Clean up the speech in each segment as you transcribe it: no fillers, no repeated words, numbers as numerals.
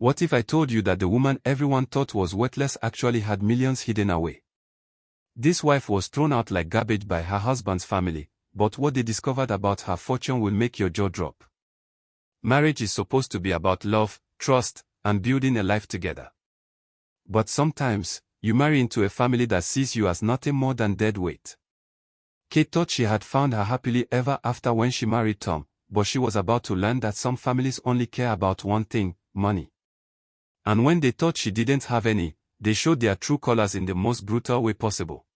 What if I told you that the woman everyone thought was worthless actually had millions hidden away? This wife was thrown out like garbage by her husband's family, but what they discovered about her fortune will make your jaw drop. Marriage is supposed to be about love, trust, and building a life together. But sometimes, you marry into a family that sees you as nothing more than dead weight. Kate thought she had found her happily ever after when she married Tom, but she was about to learn that some families only care about one thing, money. And when they thought she didn't have any, they showed their true colors in the most brutal way possible.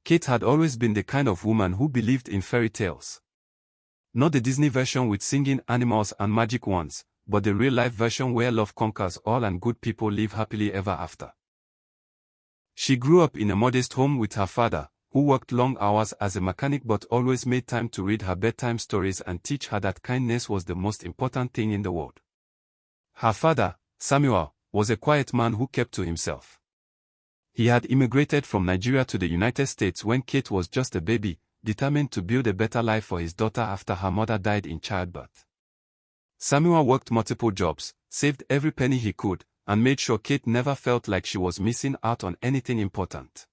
Kate had always been the kind of woman who believed in fairy tales. Not the Disney version with singing animals and magic wands, but the real-life version where love conquers all and good people live happily ever after. She grew up in a modest home with her father, who worked long hours as a mechanic but always made time to read her bedtime stories and teach her that kindness was the most important thing in the world. Her father, Samuel, was a quiet man who kept to himself. He had immigrated from Nigeria to the United States when Kate was just a baby, determined to build a better life for his daughter after her mother died in childbirth. Samuel worked multiple jobs, saved every penny he could, and made sure Kate never felt like she was missing out on anything important.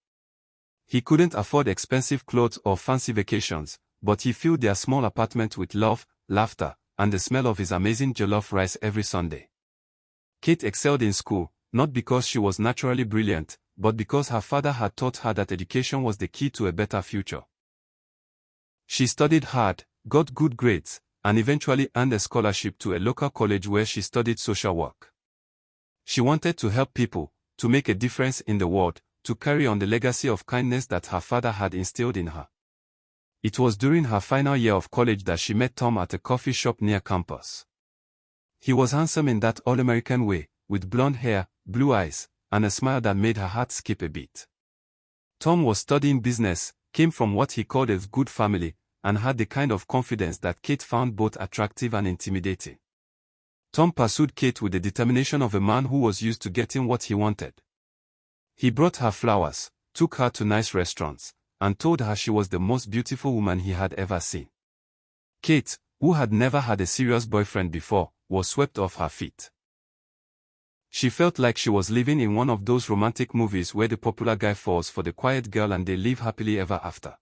He couldn't afford expensive clothes or fancy vacations, but he filled their small apartment with love, laughter, and the smell of his amazing jollof rice every Sunday. Kate excelled in school, not because she was naturally brilliant, but because her father had taught her that education was the key to a better future. She studied hard, got good grades, and eventually earned a scholarship to a local college where she studied social work. She wanted to help people, to make a difference in the world, to carry on the legacy of kindness that her father had instilled in her. It was during her final year of college that she met Tom at a coffee shop near campus. He was handsome in that all-American way, with blonde hair, blue eyes, and a smile that made her heart skip a beat. Tom was studying business, came from what he called a good family, and had the kind of confidence that Kate found both attractive and intimidating. Tom pursued Kate with the determination of a man who was used to getting what he wanted. He brought her flowers, took her to nice restaurants, and told her she was the most beautiful woman he had ever seen. Kate, who had never had a serious boyfriend before, was swept off her feet. She felt like she was living in one of those romantic movies where the popular guy falls for the quiet girl and they live happily ever after.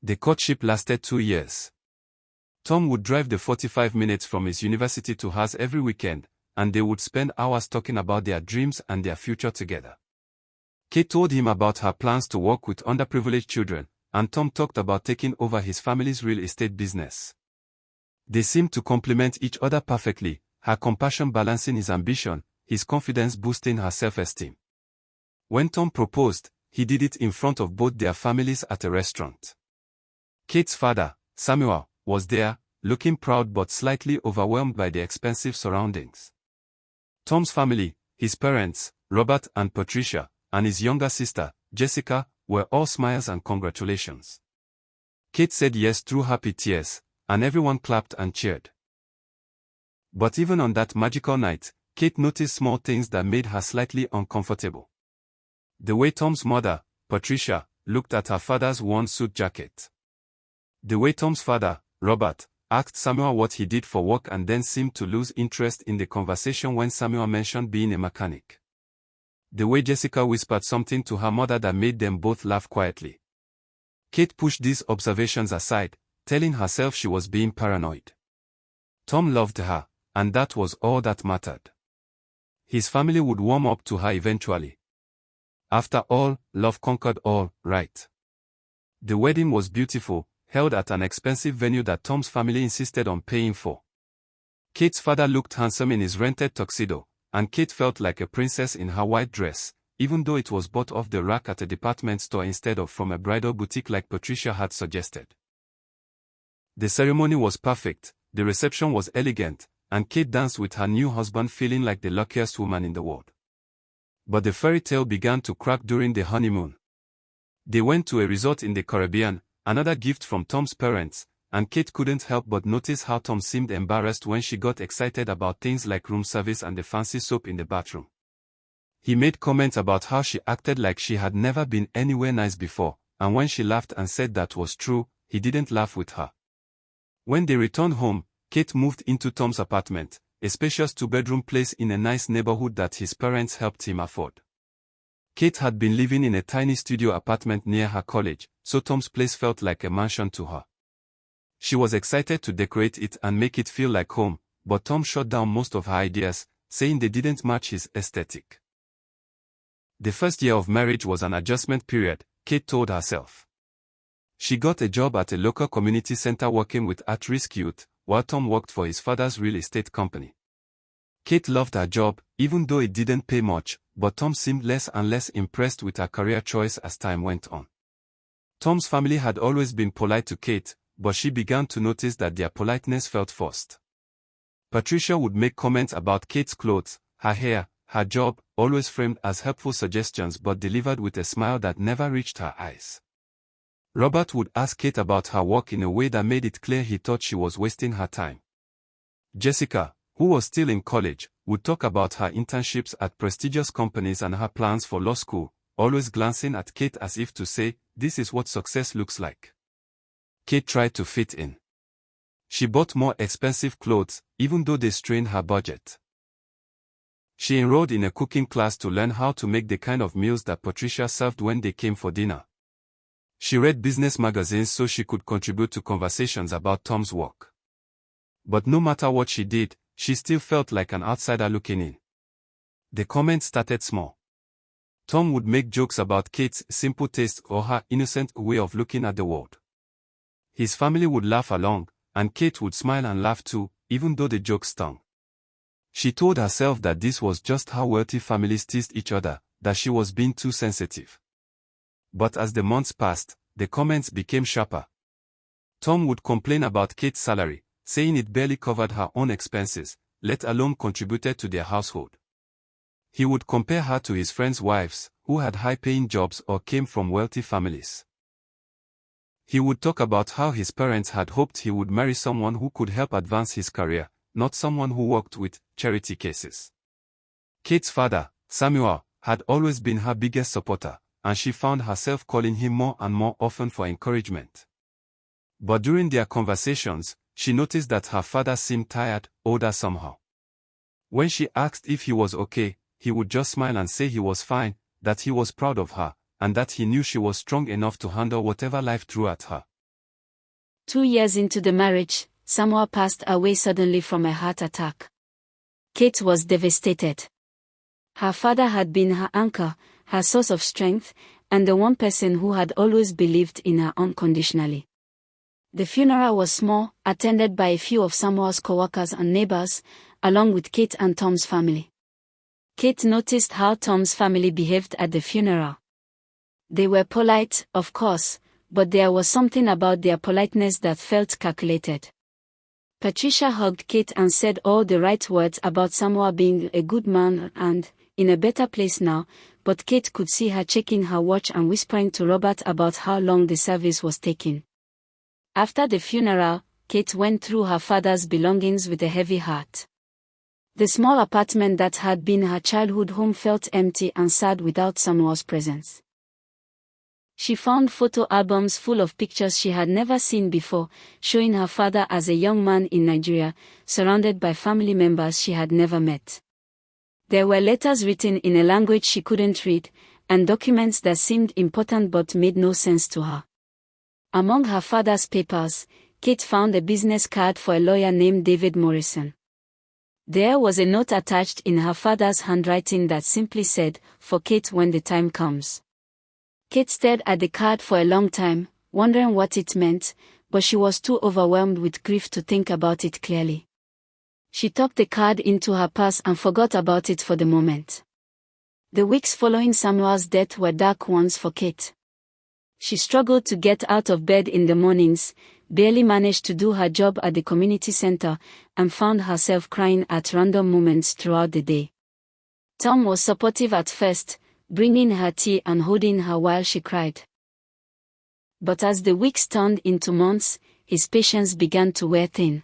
The courtship lasted 2 years. Tom would drive the 45 minutes from his university to hers every weekend, and they would spend hours talking about their dreams and their future together. Kate told him about her plans to work with underprivileged children, and Tom talked about taking over his family's real estate business. They seemed to complement each other perfectly, her compassion balancing his ambition, his confidence boosting her self-esteem. When Tom proposed, he did it in front of both their families at a restaurant. Kate's father, Samuel, was there, looking proud but slightly overwhelmed by the expensive surroundings. Tom's family, his parents, Robert and Patricia, and his younger sister, Jessica, were all smiles and congratulations. Kate said yes through happy tears, and everyone clapped and cheered. But even on that magical night, Kate noticed small things that made her slightly uncomfortable. The way Tom's mother, Patricia, looked at her father's worn suit jacket. The way Tom's father, Robert, asked Samuel what he did for work and then seemed to lose interest in the conversation when Samuel mentioned being a mechanic. The way Jessica whispered something to her mother that made them both laugh quietly. Kate pushed these observations aside, telling herself she was being paranoid. Tom loved her, and that was all that mattered. His family would warm up to her eventually. After all, love conquered all, right? The wedding was beautiful, held at an expensive venue that Tom's family insisted on paying for. Kate's father looked handsome in his rented tuxedo, and Kate felt like a princess in her white dress, even though it was bought off the rack at a department store instead of from a bridal boutique like Patricia had suggested. The ceremony was perfect, the reception was elegant, and Kate danced with her new husband feeling like the luckiest woman in the world. But the fairy tale began to crack during the honeymoon. They went to a resort in the Caribbean, another gift from Tom's parents, and Kate couldn't help but notice how Tom seemed embarrassed when she got excited about things like room service and the fancy soap in the bathroom. He made comments about how she acted like she had never been anywhere nice before, and when she laughed and said that was true, he didn't laugh with her. When they returned home, Kate moved into Tom's apartment, a spacious two-bedroom place in a nice neighborhood that his parents helped him afford. Kate had been living in a tiny studio apartment near her college, so Tom's place felt like a mansion to her. She was excited to decorate it and make it feel like home, but Tom shot down most of her ideas, saying they didn't match his aesthetic. The first year of marriage was an adjustment period, Kate told herself. She got a job at a local community center working with at-risk youth, while Tom worked for his father's real estate company. Kate loved her job, even though it didn't pay much, but Tom seemed less and less impressed with her career choice as time went on. Tom's family had always been polite to Kate, but she began to notice that their politeness felt forced. Patricia would make comments about Kate's clothes, her hair, her job, always framed as helpful suggestions but delivered with a smile that never reached her eyes. Robert would ask Kate about her work in a way that made it clear he thought she was wasting her time. Jessica, who was still in college, would talk about her internships at prestigious companies and her plans for law school, always glancing at Kate as if to say, "This is what success looks like." Kate tried to fit in. She bought more expensive clothes, even though they strained her budget. She enrolled in a cooking class to learn how to make the kind of meals that Patricia served when they came for dinner. She read business magazines so she could contribute to conversations about Tom's work. But no matter what she did, she still felt like an outsider looking in. The comments started small. Tom would make jokes about Kate's simple taste or her innocent way of looking at the world. His family would laugh along, and Kate would smile and laugh too, even though the jokes stung. She told herself that this was just how wealthy families teased each other, that she was being too sensitive. But as the months passed, the comments became sharper. Tom would complain about Kate's salary, saying it barely covered her own expenses, let alone contributed to their household. He would compare her to his friends' wives, who had high-paying jobs or came from wealthy families. He would talk about how his parents had hoped he would marry someone who could help advance his career, not someone who worked with charity cases. Kate's father, Samuel, had always been her biggest supporter, and she found herself calling him more and more often for encouragement. But during their conversations, she noticed that her father seemed tired, older somehow. When she asked if he was okay, he would just smile and say he was fine, that he was proud of her, and that he knew she was strong enough to handle whatever life threw at her. 2 years into the marriage, Samuel passed away suddenly from a heart attack. Kate was devastated. Her father had been her anchor, her source of strength, and the one person who had always believed in her unconditionally. The funeral was small, attended by a few of Samuel's co-workers and neighbors, along with Kate and Tom's family. Kate noticed how Tom's family behaved at the funeral. They were polite, of course, but there was something about their politeness that felt calculated. Patricia hugged Kate and said all the right words about Samuel being a good man and in a better place now, but Kate could see her checking her watch and whispering to Robert about how long the service was taking. After the funeral, Kate went through her father's belongings with a heavy heart. The small apartment that had been her childhood home felt empty and sad without Samuel's presence. She found photo albums full of pictures she had never seen before, showing her father as a young man in Nigeria, surrounded by family members she had never met. There were letters written in a language she couldn't read, and documents that seemed important but made no sense to her. Among her father's papers, Kate found a business card for a lawyer named David Morrison. There was a note attached in her father's handwriting that simply said, "For Kate when the time comes." Kate stared at the card for a long time, wondering what it meant, but she was too overwhelmed with grief to think about it clearly. She tucked the card into her purse and forgot about it for the moment. The weeks following Samuel's death were dark ones for Kate. She struggled to get out of bed in the mornings, barely managed to do her job at the community center, and found herself crying at random moments throughout the day. Tom was supportive at first, bringing her tea and holding her while she cried. But as the weeks turned into months, his patience began to wear thin.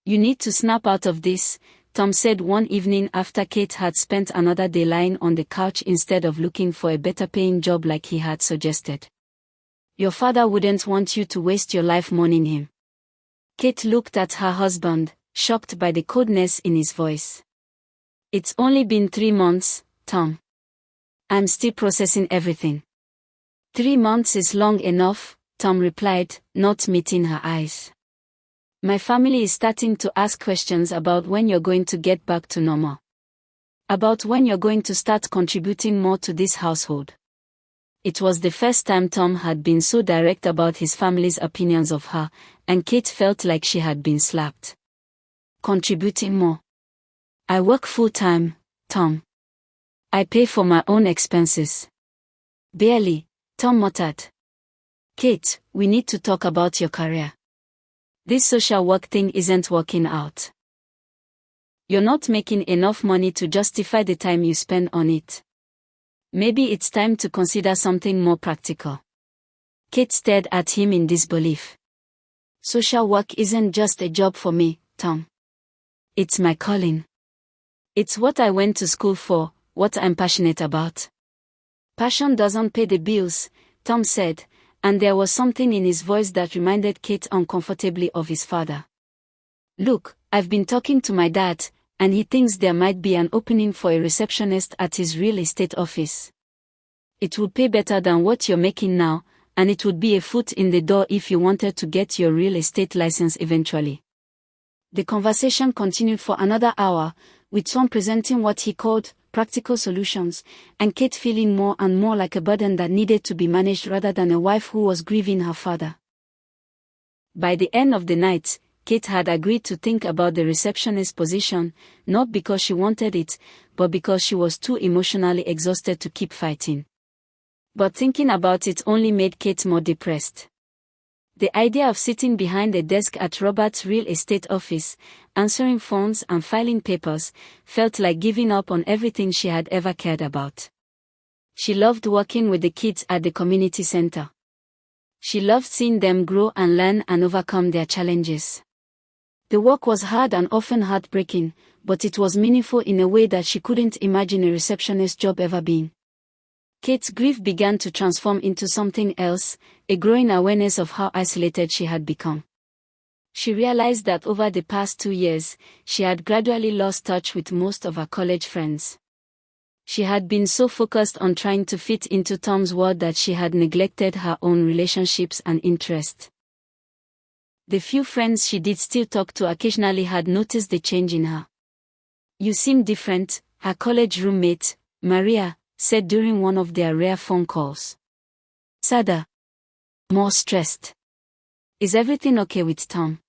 "You need to snap out of this," Tom said one evening after Kate had spent another day lying on the couch instead of looking for a better-paying job like he had suggested. "Your father wouldn't want you to waste your life mourning him." Kate looked at her husband, shocked by the coldness in his voice. "It's only been 3 months, Tom. I'm still processing everything." "3 months is long enough," Tom replied, not meeting her eyes. "My family is starting to ask questions about when you're going to get back to normal. About when you're going to start contributing more to this household." It was the first time Tom had been so direct about his family's opinions of her, and Kate felt like she had been slapped. "Contributing more? I work full-time, Tom. I pay for my own expenses." "Barely," Tom muttered. "Kate, we need to talk about your career. This social work thing isn't working out. You're not making enough money to justify the time you spend on it. Maybe it's time to consider something more practical." Kate stared at him in disbelief. "Social work isn't just a job for me, Tom. It's my calling. It's what I went to school for, what I'm passionate about." "Passion doesn't pay the bills," Tom said, and there was something in his voice that reminded Kate uncomfortably of his father. "Look, I've been talking to my dad, and he thinks there might be an opening for a receptionist at his real estate office. It would pay better than what you're making now, and it would be a foot in the door if you wanted to get your real estate license eventually." The conversation continued for another hour, with Tom presenting what he called practical solutions, and Kate feeling more and more like a burden that needed to be managed rather than a wife who was grieving her father. By the end of the night, Kate had agreed to think about the receptionist position, not because she wanted it, but because she was too emotionally exhausted to keep fighting. But thinking about it only made Kate more depressed. The idea of sitting behind a desk at Robert's real estate office, answering phones and filing papers, felt like giving up on everything she had ever cared about. She loved working with the kids at the community center. She loved seeing them grow and learn and overcome their challenges. The work was hard and often heartbreaking, but it was meaningful in a way that she couldn't imagine a receptionist job ever being. Kate's grief began to transform into something else, a growing awareness of how isolated she had become. She realized that over the past 2 years, she had gradually lost touch with most of her college friends. She had been so focused on trying to fit into Tom's world that she had neglected her own relationships and interests. The few friends she did still talk to occasionally had noticed the change in her. "You seem different," her college roommate, Maria, said during one of their rare phone calls. "Sadder. More stressed. Is everything okay with Tom?"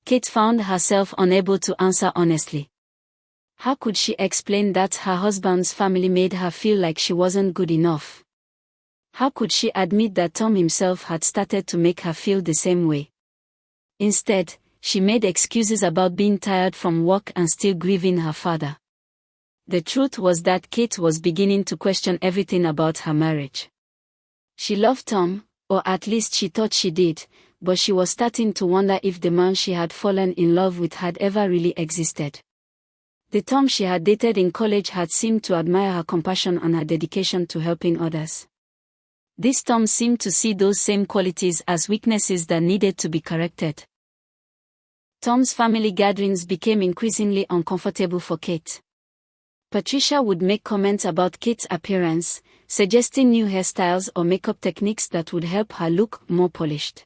Kate found herself unable to answer honestly. How could she explain that her husband's family made her feel like she wasn't good enough? How could she admit that Tom himself had started to make her feel the same way? Instead, she made excuses about being tired from work and still grieving her father. The truth was that Kate was beginning to question everything about her marriage. She loved Tom, or at least she thought she did, but she was starting to wonder if the man she had fallen in love with had ever really existed. The Tom she had dated in college had seemed to admire her compassion and her dedication to helping others. This Tom seemed to see those same qualities as weaknesses that needed to be corrected. Tom's family gatherings became increasingly uncomfortable for Kate. Patricia would make comments about Kate's appearance, suggesting new hairstyles or makeup techniques that would help her look more polished.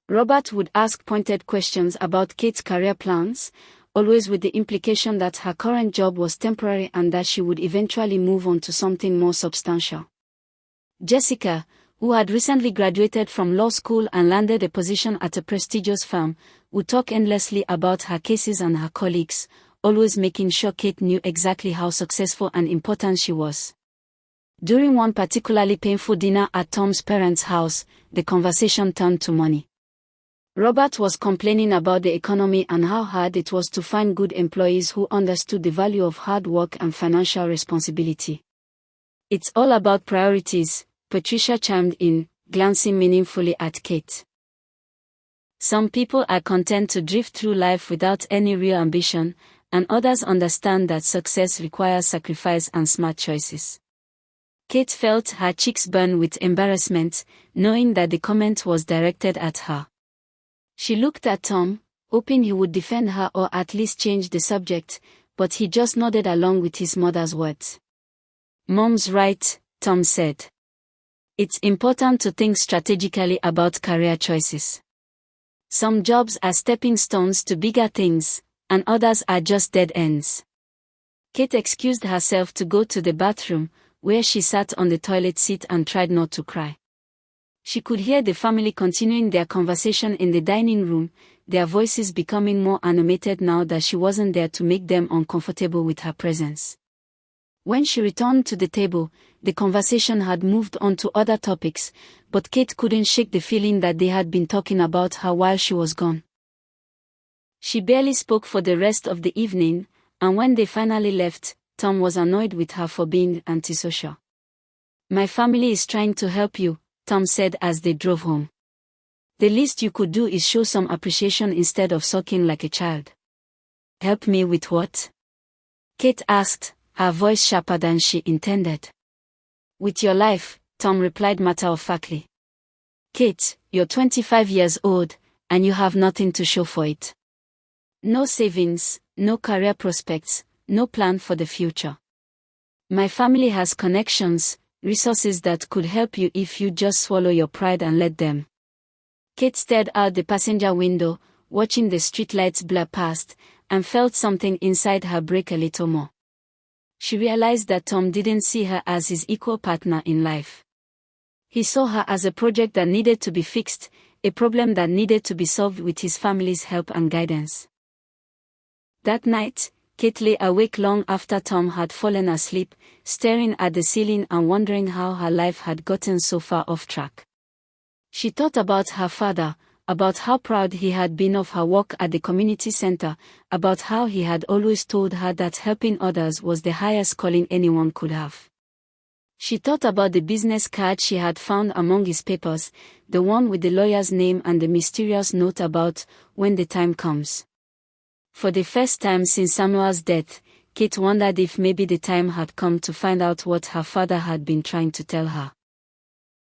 Robert would ask pointed questions about Kate's career plans, always with the implication that her current job was temporary and that she would eventually move on to something more substantial. Jessica, who had recently graduated from law school and landed a position at a prestigious firm, would talk endlessly about her cases and her colleagues, always making sure Kate knew exactly how successful and important she was. During one particularly painful dinner at Tom's parents' house, the conversation turned to money. Robert was complaining about the economy and how hard it was to find good employees who understood the value of hard work and financial responsibility. "It's all about priorities," Patricia chimed in, glancing meaningfully at Kate. "Some people are content to drift through life without any real ambition, and others understand that success requires sacrifice and smart choices." Kate felt her cheeks burn with embarrassment, knowing that the comment was directed at her. She looked at Tom, hoping he would defend her or at least change the subject, but he just nodded along with his mother's words. "Mom's right," Tom said. "It's important to think strategically about career choices. Some jobs are stepping stones to bigger things, and others are just dead ends." Kate excused herself to go to the bathroom, where she sat on the toilet seat and tried not to cry. She could hear the family continuing their conversation in the dining room, their voices becoming more animated now that she wasn't there to make them uncomfortable with her presence. When she returned to the table, the conversation had moved on to other topics, but Kate couldn't shake the feeling that they had been talking about her while she was gone. She barely spoke for the rest of the evening, and when they finally left, Tom was annoyed with her for being antisocial. "My family is trying to help you," Tom said as they drove home. "The least you could do is show some appreciation instead of sulking like a child." "Help me with what?" Kate asked, her voice sharper than she intended. "With your life," Tom replied matter-of-factly. "Kate, you're 25 years old, and you have nothing to show for it. No savings, no career prospects, no plan for the future. My family has connections, resources that could help you if you just swallow your pride and let them." Kate stared out the passenger window, watching the streetlights blur past, and felt something inside her break a little more. She realized that Tom didn't see her as his equal partner in life. He saw her as a project that needed to be fixed, a problem that needed to be solved with his family's help and guidance. That night, Kate lay awake long after Tom had fallen asleep, staring at the ceiling and wondering how her life had gotten so far off track. She thought about her father, about how proud he had been of her work at the community center, about how he had always told her that helping others was the highest calling anyone could have. She thought about the business card she had found among his papers, the one with the lawyer's name and the mysterious note about "when the time comes." For the first time since Samuel's death, Kate wondered if maybe the time had come to find out what her father had been trying to tell her.